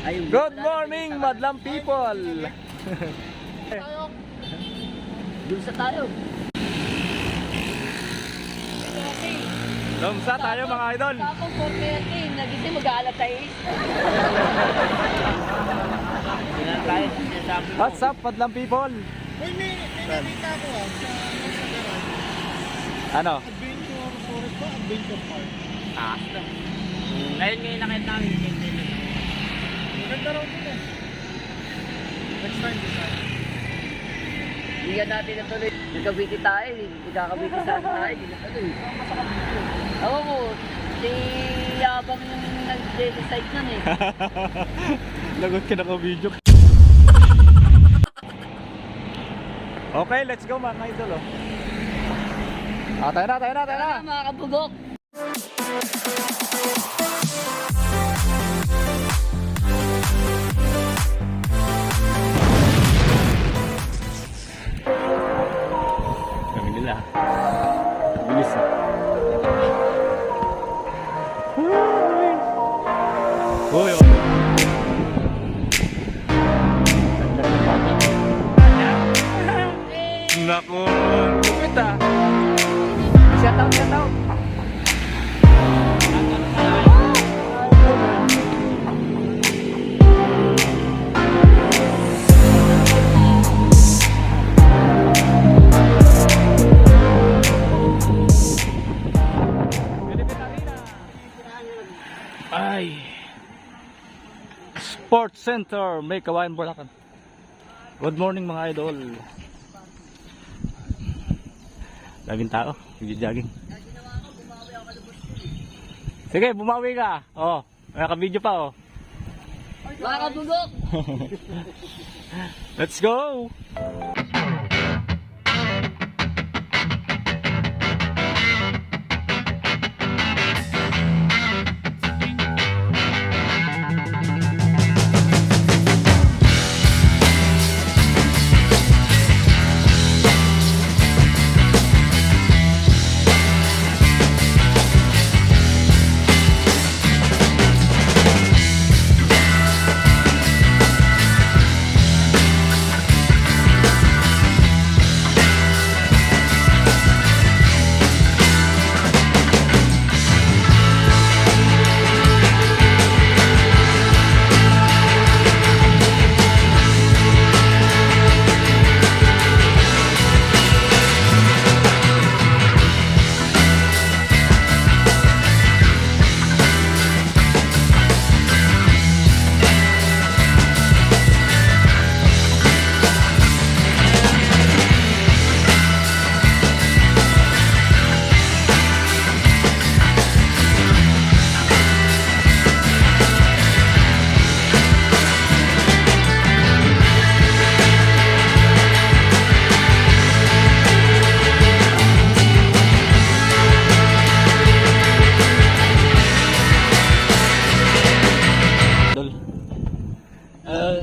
Good morning, madlang people! Dulsa tayo. Lumsa tayo mga idol! Tapos 4:30, nagising mag-aalat tayo. Yan tayo. What's up, madlang people? Uy, may nakita ko sa garage. Ano? Adventure Forest ba? Adventure Park. Taas na. Ngayon nakita namin. Maganda raw dun eh. Next time this time. Hindi yan natin natuloy. Nagkabiti tayo. Nagkakabiti sa tayo. Hindi natuloy. Ako mo, si Yabang yung nag-decide nun eh. Lagot ka na ka-video. Okay, let's go mga idol. Oh. Tayo na! Tara mga kabugok. Kami nila. Bilis na. Uy! Naku! Lupit ah! Shout out! Ay! Sports Center, may kawain Bulacan. Good morning mga idol. Daming tao, nagja-jogging. Sige, bumawi ka. Oh, naka-video pa oh. Mga kabugok. Let's go.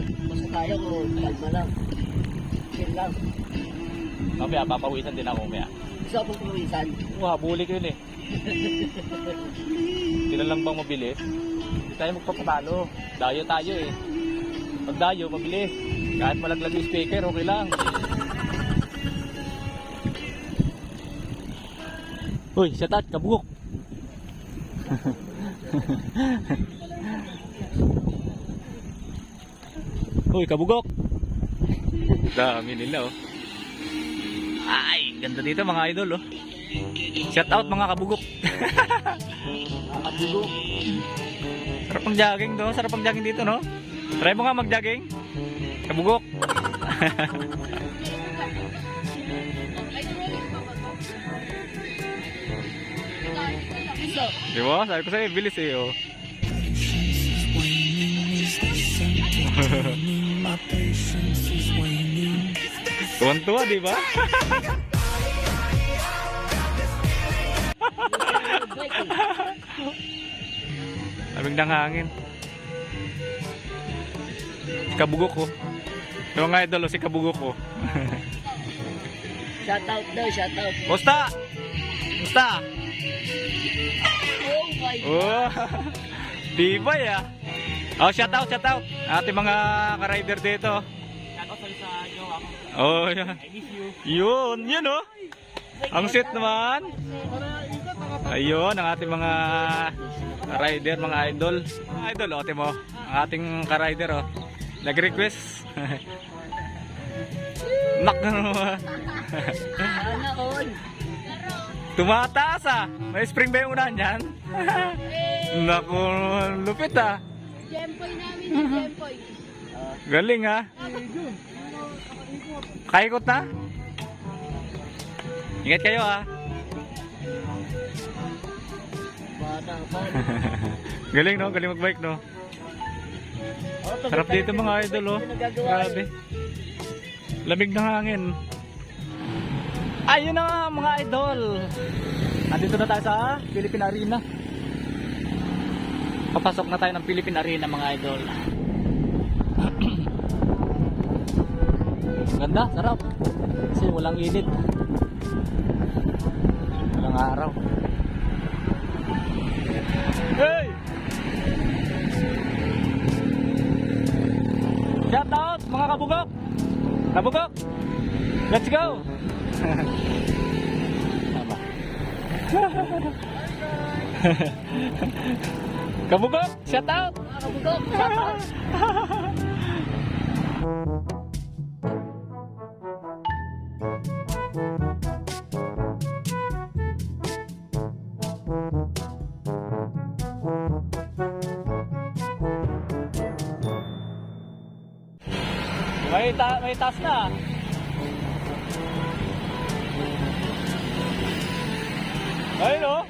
Basta tayo ko, kalma lang. Chill lang. Mamaya, papawisan din ako mamaya. Gusto akong pumawisan. Wah, buli ko yun eh. Hindi na lang bang mabilis? Hindi tayo magpapatalo. Dayo tayo eh. Pag dayo, mabilis. Kahit malaglag yung speaker, okay lang. Uy, shatat, kabugok. Uy, kabugok. Dami nila oh. Ay, ganda dito mga idol oh. Shout out mga kabugok. Kabugok. Sarap ang jogging do, sarap ang jogging dito no. Try mo nga mag-jogging. Kabugok. Di ba? Sabi ko sa'yo, bilis eh oh. Tuwan-tuwa, di ba? Lamig ng hangin. Kabugok ko. Yung nga idol, si kabugok ko. Shout out daw, shout out. Musta? Musta? Oh my God. Oh, tibay ah. Oh, shout out, shout out. Ating mga ka-rider dito. Shout out sa jowa ko. Oh, yun. I miss you. Yun oh. Ang sweet naman. Ayun, ang ating mga rider, mga idol. Mga idol, oh, mo. Ang ating ka-rider, oh. Nag-request. Nak na naman. Sana all. Tumataas ah. May spring ba yung unahan yan? Naku, lupit ah. Gempoy namin yung Gempoy. Galing ah. Kaikot na? Ingat kayo ah. Bata pa. Galing no, galing magbike no. Sarap dito mga idol oh. Grabe. Lamig ng hangin. Ayun na nga mga idol. Nandito na tayo sa Philippine Arena. Papasok na tayo ng Philippine Arena mga idol. Ganda, sarap. Kasi walang init. Walang araw. Hey! Shout out mga kabugok! Kabugok! Let's go! Tama. Kabugok! Shout out! Kabugok, shout out. May taas na. Ayun oh.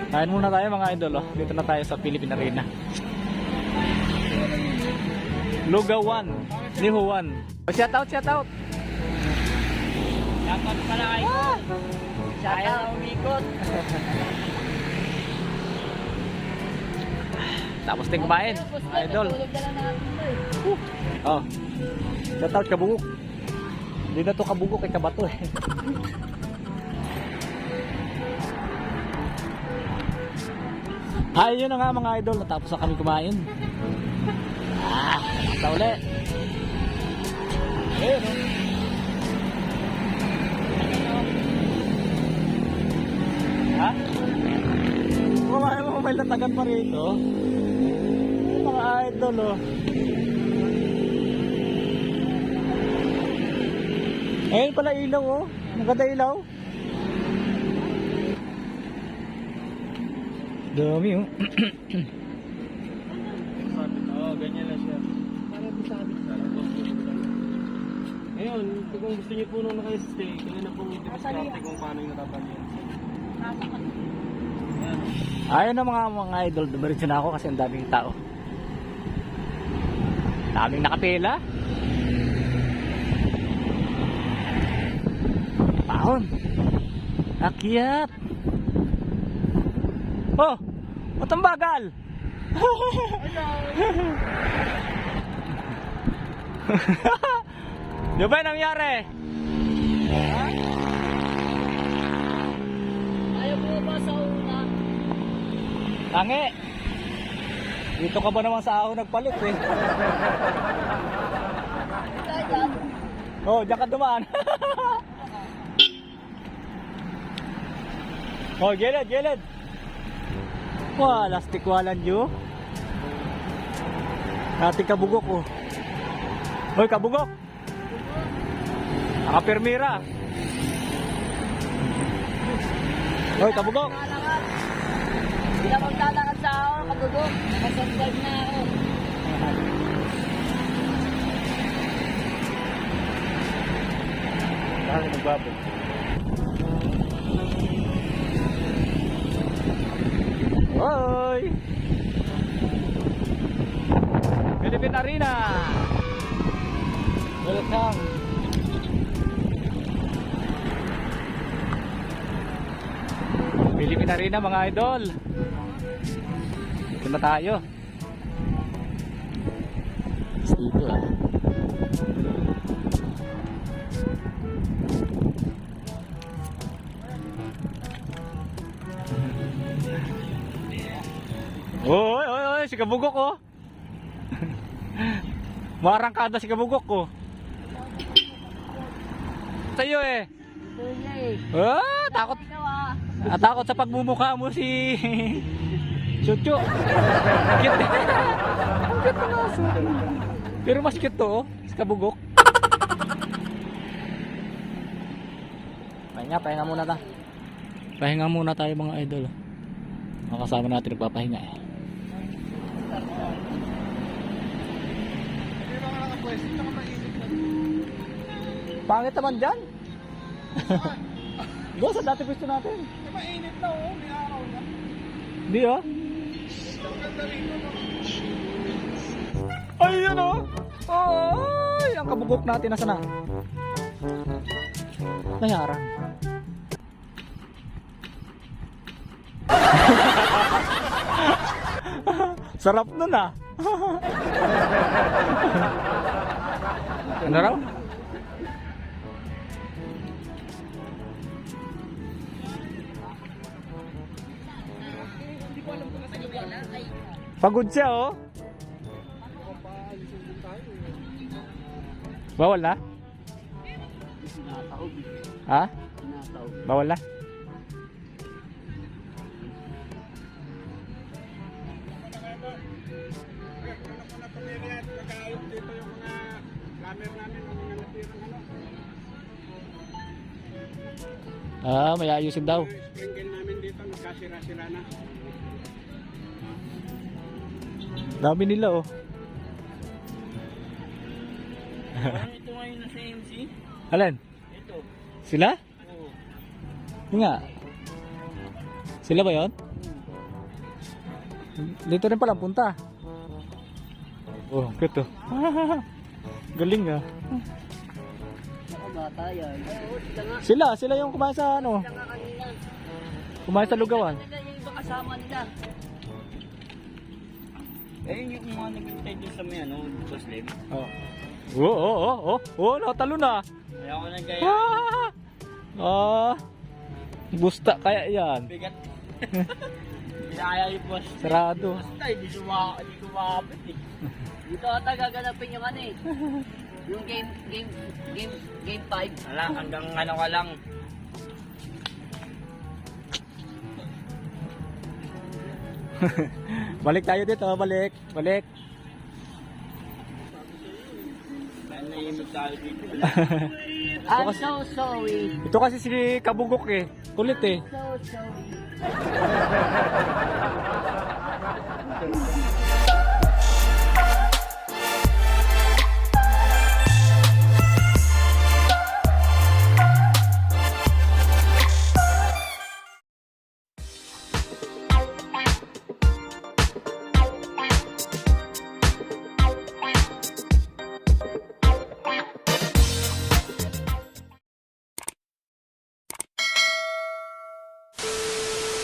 Kain muna tayo mga idol oh. Dito na tayo sa Philippine Arena. Lugawan, Nihuan. Shout out, shout out. Shout out pala kay ko. Shout out, umikot. Tapos din kumain, mga idol. Tulog na lang natin. Oh. Shout out Kabugok. Hindi na to Kabugok kay Kabato eh. Ayun na nga mga idol, natapos na kami kumain. Sa uli. Ayun oh. Ha? Kumain mo may latagan pa rito. Mga idol oh. Ayun pala ilaw oh. Maganda ilaw. Dami oh. Oo, ganyan lang siya. Para sabi. Ngayon, kung gusto niyo po nung naka-stay, kailan na pong i-discarte kung paano yung natatalian. Ayun na mga idol, dumiretso na ako kasi ang daming tao. Daming nakapila. Paon. Akyat. Oh, ba't ang bagal? Di ba yung nangyari? Ayaw mo ba sa una? Tangi. Dito ka ba naman sa ahon nagpalit eh? Oh, diyan ka dumaan. Oh, gilid, gilid. Wah, lastik walan nyo. Ating Kabugok oh. Hoy, Kabugok. Nakapirmira. Hoy, Kabugok. Hindi na maglalakad sa ako, Kabugok. Nakasurvive na ako. Bakit nagbabot? Hoy! Philippine Arena! Welcome! Philippine Arena mga idol! Dito na tayo! Dito ah! Oy, oy, oy, si Kabugok oh. Marangkada si Kabugok oh. Sa'yo eh. Tuya eh. Ah, takot. Ikaw ah. Takot sa pagmumukha mo si Chucho. Cute. Ang cute ng aso. Pero mas cute to oh, si Kabugok. Pahinga muna ta. Pahinga muna tayo mga idol. Makasama natin nagpapahinga eh. Hindi mga nakapwesto, tsaka mainit na. Pangit naman dyan. Go sa dati pwesto natin. Eh, mainit na oh, may araw na. Di oh. Ang ganda rito, no? Ay, yun oh. Ay, ang Kabugok natin nasa na? Nayaran. Sarap nun ah. Ano raw? Pagod siya oh. Bawal na? Tinataob. Ha? Tinataob. Bawal na? Muna pamilya at nag-aayos dito yung mga camera namin, mga natirang ano. May ayusin daw. Sprinkle namin dito, nagkasira-sira na. Dami nila oh. Ito ngayon nasa MC? Alin? Ito. Sila? Oo. Yun nga. Sila ba yun? Dito rin pala punta. Oh, cute oh. Galing ah. Baka bata yan. Oo, sila nga. Sila yung kumain sa ano, Sila nga kanina. kumain sa lugawan. Sila yung iba kasama nila. Eh, yung mga naghintay doon sa may ano, Muslim. Oh. Natalo na. Kaya ako nagkaya. Busta kaya yan. Bigat. Pinakaya yung boss. Sarado. Basta, hindi kumapit eh. Dito ata gaganapin yung ano eh. Yung game 5. Wala, hanggang ano ka lang. Balik tayo dito, balik. Nahimik tayo dito. I'm so sorry. Ito kasi si Kabugok eh. Kulit eh. So sorry.